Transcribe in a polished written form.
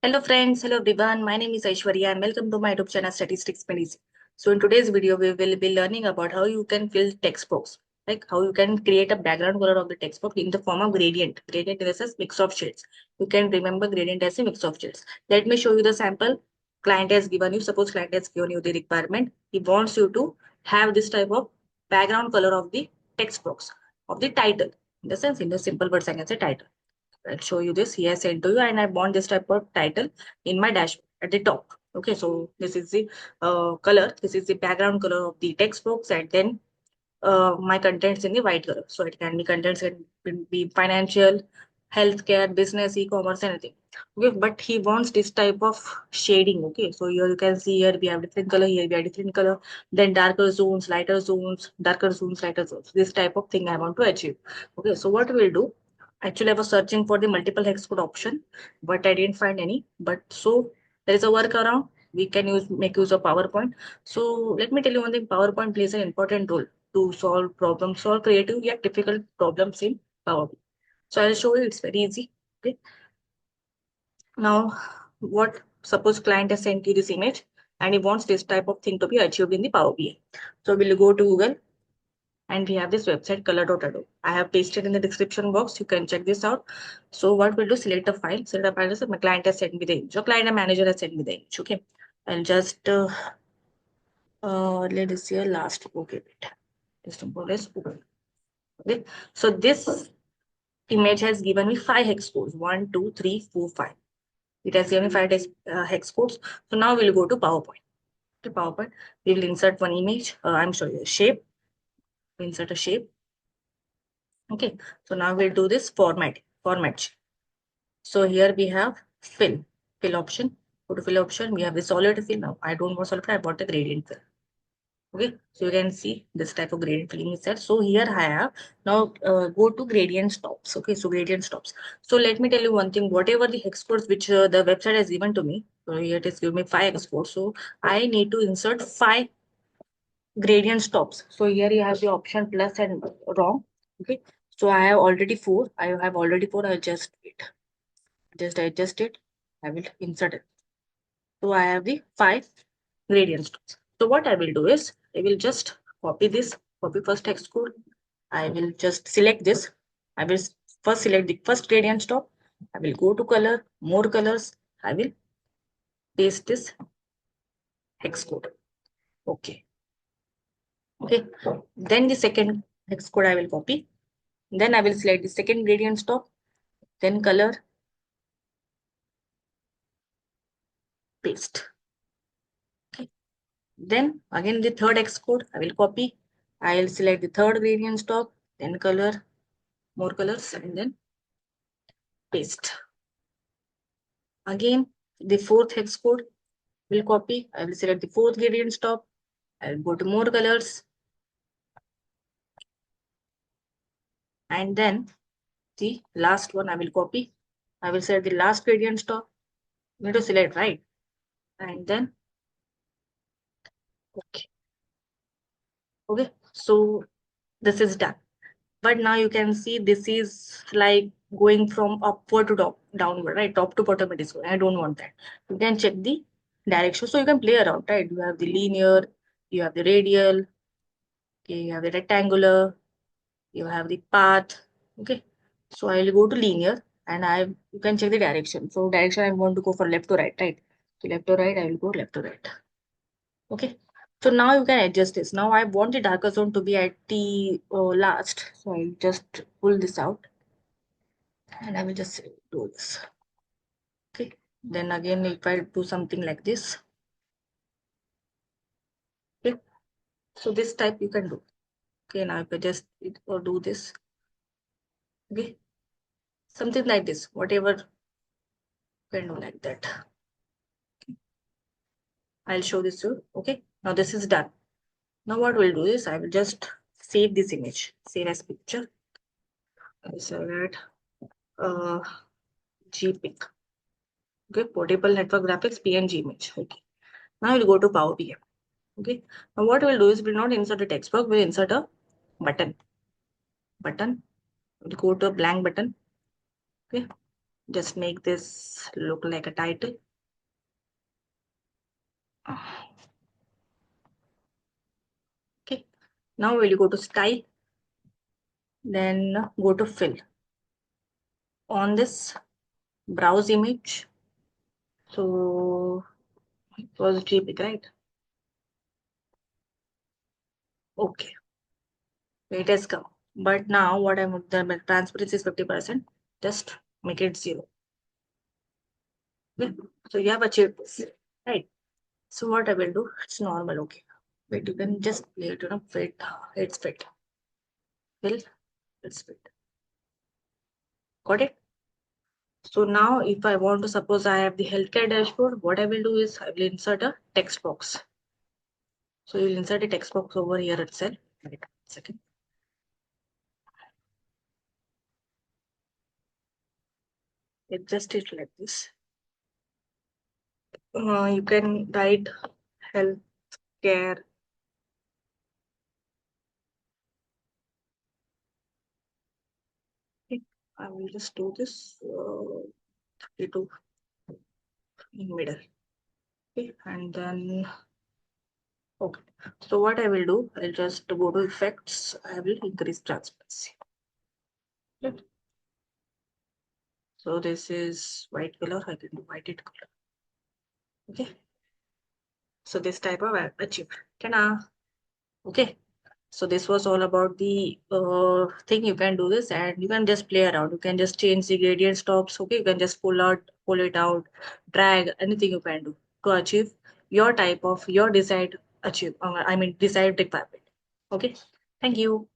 Hello friends, hello everyone. My name is Aishwarya and welcome to my YouTube channel Statistics Medicine. So in today's video, we will be learning about how you can fill text box, like how you can create a background color of the text box in the form of gradient. Gradient is a mix of shades. You can remember gradient as a mix of shades. Let me show you the sample. Client has given you, suppose client has given you the requirement. He wants you to have this type of background color of the text box, of the title. In the sense, in the simple words, I can say title. I'll show you this. He has sent to you, and I want this type of title in my dashboard at the top. Okay, so this is the color. This is the background color of the text box, and then my contents in the white color. So it can be contents can be financial, healthcare, business, e-commerce, anything. Okay, but he wants this type of shading. Okay, so here you can see here we have different color. Here we have different color. Then darker zones, lighter zones, darker zones, lighter zones. This type of thing I want to achieve. Okay, so what we'll do. Actually, I was searching for the multiple hex code option, but I didn't find any. But so there is a workaround. We can make use of PowerPoint. So let me tell you one thing. PowerPoint plays an important role to solve creative yet difficult problems in PowerPoint. So I'll show you. It's very easy. Okay. Now, what suppose client has sent you this image and he wants this type of thing to be achieved in the Power BI. So we'll go to Google and we have this website color.ado. I have pasted in the description box. You can check this out. So what we'll do, select a file. Select a file is my client has sent me the image. So client and manager has sent me the image. Okay. I'll just let us see a last. Okay, wait. Just open. Okay. So this image has given me 5 hex codes. 1, 2, 3, 4, 5. It has given me 5 hex codes. So now we'll go to PowerPoint. To PowerPoint, we will insert one image. I'm sorry, a shape. Insert a shape. Okay. So now we'll do this format. So here we have fill option. Go to fill option. We have the solid fill. Now I don't want solid fill. I want the gradient fill. Okay, so you can see this type of gradient filling is there. So here I have now go to gradient stops. Okay, so gradient stops. So let me tell you one thing. Whatever the hex codes which the website has given to me, so here it is giving me 5 hex codes. So I need to insert 5 gradient stops. So here you have the option plus and wrong. Okay, so I have already 4. I have already 4. I just wait. Just adjust it. I will insert it. So I have the 5 gradient stops. So what I will do is I will just copy this, copy first text code. I will just select this. I will first select the first gradient stop. I will go to color, more colors. I will paste this hex code. Okay. Okay. Then the second hex code I will copy. Then I will select the second gradient stop. Then color, paste. Okay. Then again the third hex code I will copy. I will select the third gradient stop. Then color, more colors, and then paste. Again, the fourth hex code will copy. I will select the fourth gradient stop. I will go to more colors. And then the last one I will copy. I will select the last gradient stop. You need to select, right? And then, okay. Okay. So this is done. But now you can see this is like going from upward to downward, right? Top to bottom it is going. I don't want that. You can check the direction. So you can play around, right? You have the linear, you have the radial, okay, you have the rectangular, you have the path. Okay, so I will go to linear and you can check the direction. So direction I want to go for left to right, right? So left to right, I will go left to right. Okay, so now you can adjust this. Now I want the darker zone to be at the last. So I'll just pull this out and I will just do this. Okay, then again if I do something like this, okay, so this type you can do. Okay, now if I just do this, okay, something like this, whatever you can do like that. I'll show this to you. Okay, now this is done. Now what we'll do is I will just save this image, save as picture. I'll select uh, GPIC. Okay, portable network graphics PNG image. Okay, now we'll go to Power BI. Okay, now what we'll do is we'll not insert a text box, we'll insert a button. We'll go to a blank button. Okay, Just make this look like a title. Okay. Now will you go to style, then go to fill. On this browse image, so it was JPEG, right? Okay, it has come. But now what I'm the transparency is 50%. Just make it 0. Okay. So you have achieved this, right? So what I will do, it's normal, okay. Wait, you can just play it, fit, it's fit. Fill, it's fit. Got it? So now if I want to suppose I have the healthcare dashboard, what I will do is I will insert a text box. So you'll insert a text box over here itself. Wait a second. Adjust it like this. You can write health care. I will just do this 32 in middle. Okay, and then okay. So what I will do, I'll just go to effects. I will increase transparency. Okay. So this is white color. I can do white it color. Okay. So this type of achieve. Ta-da. Okay. So this was all about the thing. You can do this and you can just play around. You can just change the gradient stops. Okay, you can just pull it out, drag, anything you can do to achieve your type of your desired achieve. I mean desired requirement. Okay, thank you.